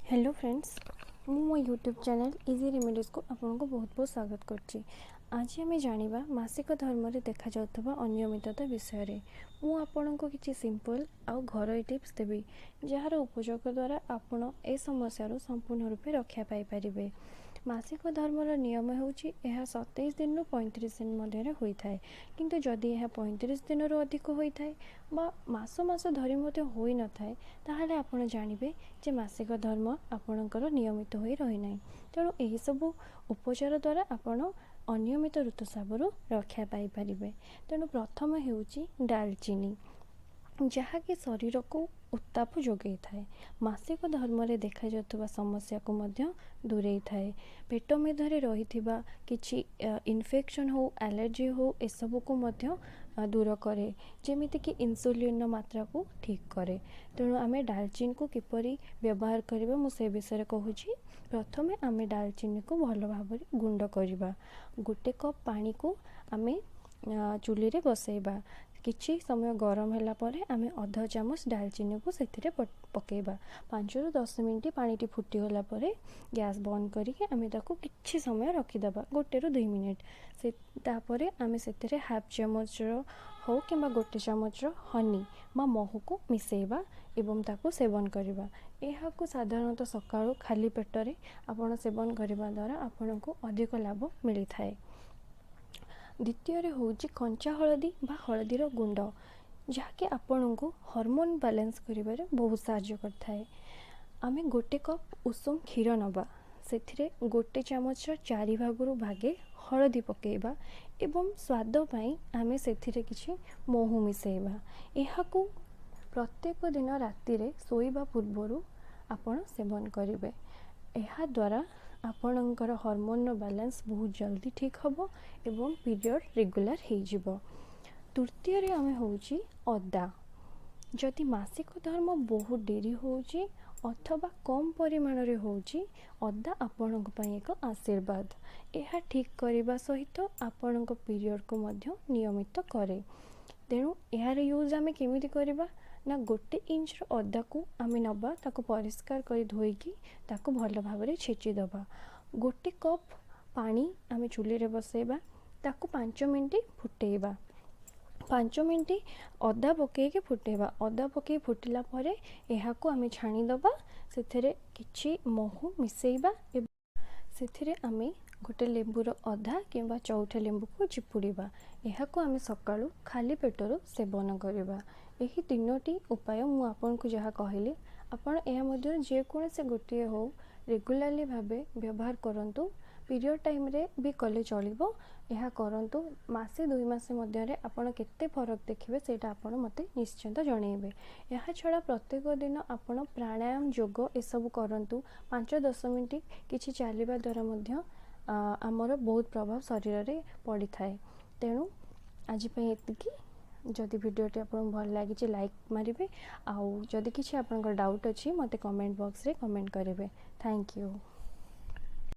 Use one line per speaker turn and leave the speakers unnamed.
Hello friends, मो YouTube channel इजीरेमेडीज को आपको बहुत बहुत स्वागत करछि। आज आम जाना मासिक धर्म में देखा जाउथबा अनियमितता विषय मु आपनको किछि सिंपल आउ घरोई टिप्स देबी जार उपयोग द्वारा आपण ए समस्या संपूर्ण रूपे रक्षा पाई परिबे। मासिक धर्मर नियम होउछि यह 27 दिन 35 दिन मध्य होता है, किंतु जदि यह 35 दिन अधिक होता है बा मास मास धरी मध्य होई न थाए ताहले आपण जानिबे जे मासिक धर्म आपणकर नियमित होई रही नाही। तेणु एही सब उपचार द्वारा आपण अनियमित ऋतुस्रावरू रक्षा पाई परिबे। तेणु प्रथम हेउछि दालचीनी, जहाँकि शरीर को उत्ताप जोगे थाए। मासिक धर्म रे देखा जातुवा समस्या को मध्य दूरे थाए। पेट मेधरे रहिथिबा किछि इन्फेक्शन हो, एलर्जी हो, ए सब को मध्य दूर करे, जेमिति कि इंसुलिन मात्रा को ठीक करे। तेणु आमे दालचीनी को किपरि व्यवहार करिबा मु से विषय कहूछि। प्रथमे आमे दालचीनी को भल भाबरे गुंड करिबा। गोटे कप पानी को आमे चुली रे बसैबा। किछि समय गरम होला परे आमे आधा चामच दालचीनी को सेथिरे पकेबा। 5 ରୁ 10 मिनिट पानी फुटी गला परे गैस बंद करके आमे ताको किछि समय रखिदबा, 1 ରୁ 2 मिनिट। से तापरे आमे सेथिरे हाफ चामच हो किंबा 1 चामच हनी बा महू को मिसेइबा एवं ताको सेवन करिबा। एहा को साधारणतः सकाळो खाली पेटरे आपण सेवन करिबा द्वारा आपनको अधिक लाभ मिली थाए। द्वितीय रे होउची कंचा हळदी बा हळदीर गुंड, जहाँकि आपण को हार्मोन बैलेंस करिबारे बहुत सहायता करथाए। आमे 1 कप उषुम क्षीर नबा, सेथिरे 1 चामच 4 भागरु भागे हळदी पकेइबा एवं स्वाद पाई आमे सेथिरे किछि महू मिसेइबा। एहाकू प्रत्येक दिन राति रे सोइबा पूर्वरु आपण सेवन करिवे। एहा द्वारा आपणकर हार्मोन बैलेंस बहुत जल्दी ठीक हबो एवं पीरियड रेगुलर हो जिवो। तृतीय रे आमे होउची अदा। जदि मासिक धर्म बहुत डेरी होउची अथवा कम परिमाण रे होउची, अदा आपणक पई एक आशीर्वाद। एहा ठीक करिबा सहित आपणक पीरियड को मध्य नियमित करे। तेणु यार यूज आमे केमिति करिबा ना 1 इंच अदा को आमे नबा, ताको परिष्कार करी धोईकी ताको भल भाबरे छेची दबा। 1 कप पानी आमे चुली रे बसैबा, ताको 5 मिनिट फुटेइबा। 5 मिनिट अदा पकेइके फुटेइबा। अदा पकेइ फुटिला परे एहाको आमे छाणी दबा। सेथिरे किछि महू मिसेइबा एवं सेथिरे आमे गोटे लेंबूर अधा किंबा चौथा लेंबू को चिपुड़ीबा। एहाको आमे सकाळू खाली पेटरो सेवन करिबा। एही 3टी उपाय मु आपनको जहा कहली, आपण एहा मध्ये जे कोनसे गोटे हो रेगुलरली भाबे व्यवहार करंतु। पीरियड टाइम रे भी कले चलिबो। एहा करंतु मासे 2 मास मध्य रे आपण केते फरक देखिबे सेटा आपण मते निश्चित जणैबे। एहा छडा प्रत्येक दिन आपण प्राणायाम, योग ए सब करंतु। 5-10 मिनिट किछि चालिबा द्वारा मध्य आमर बहुत प्रभाव शरीर रे पड़ी थाए। तेणु आज पे एतिकी। जदि वीडियोटी आपन भल लागी लाइक मारिबे, आउ जदि किछि आपनकर डाउट अछि मते कमेंट बॉक्स रे कमेंट करिवे। Thank you.